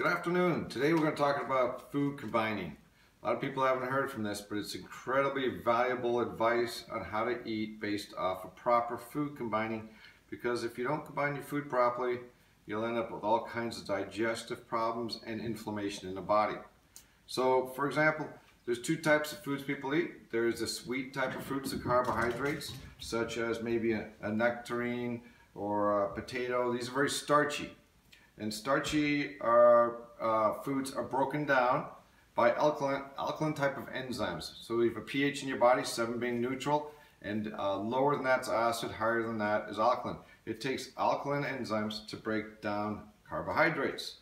Good afternoon. Today we're going to talk about food combining. A lot of people haven't heard from this, but it's incredibly valuable advice on how to eat based off of proper food combining, because if you don't combine your food properly, you'll end up with all kinds of digestive problems and inflammation in the body. So, for example, there's two types of foods people eat. There's the sweet type of fruits, the carbohydrates, such as maybe a nectarine or a potato. These are very starchy. And starchy foods are broken down by alkaline type of enzymes. So we have a pH in your body, 7 being neutral, and lower than that's acid, higher than that is alkaline. It takes alkaline enzymes to break down carbohydrates.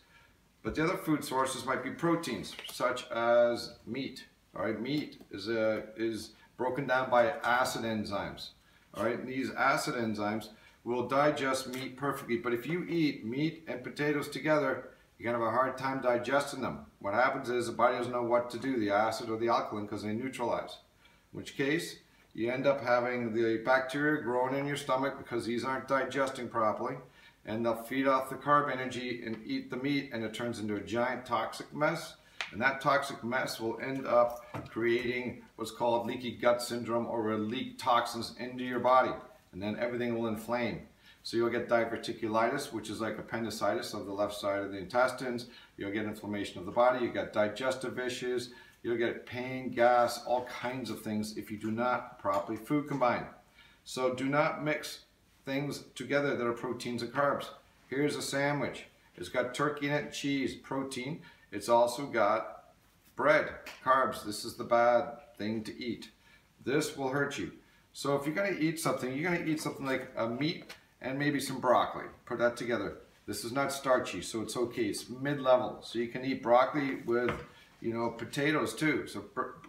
But the other food sources might be proteins, such as meat. All right, meat is broken down by acid enzymes. All right, and these acid enzymes will digest meat perfectly, but if you eat meat and potatoes together, you're gonna have a hard time digesting them. What happens is the body doesn't know what to do, the acid or the alkaline, because they neutralize. In which case, you end up having the bacteria growing in your stomach because these aren't digesting properly, and they'll feed off the carb energy and eat the meat, and it turns into a giant toxic mess. And that toxic mess will end up creating what's called leaky gut syndrome, or will leak toxins into your body. And then everything will inflame. So you'll get diverticulitis, which is like appendicitis of the left side of the intestines. You'll get inflammation of the body. You'll get digestive issues. You'll get pain, gas, all kinds of things if you do not properly food combine. So do not mix things together that are proteins and carbs. Here's a sandwich. It's got turkey in it, cheese, protein. It's also got bread, carbs. This is the bad thing to eat. This will hurt you. So if you're going to eat something, you're going to eat something like a meat and maybe some broccoli. Put that together. This is not starchy, so it's okay. It's mid-level. So you can eat broccoli with, potatoes too. So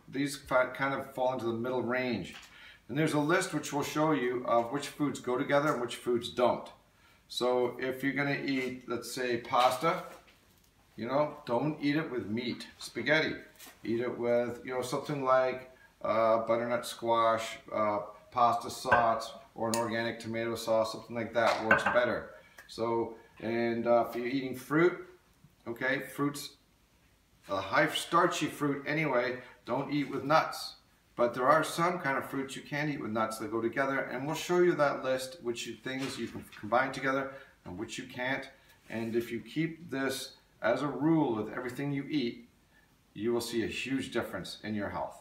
these kind of fall into the middle range. And there's a list which will show you of which foods go together and which foods don't. So if you're going to eat, let's say, pasta, don't eat it with meat. Spaghetti. Eat it with, something like butternut squash, pasta sauce, or an organic tomato sauce, something like that works better. So, and if you're eating fruit, okay, fruits, a high starchy fruit anyway, don't eat with nuts. But there are some kind of fruits you can eat with nuts that go together, and we'll show you that list, which things you can combine together and which you can't. And if you keep this as a rule with everything you eat, you will see a huge difference in your health.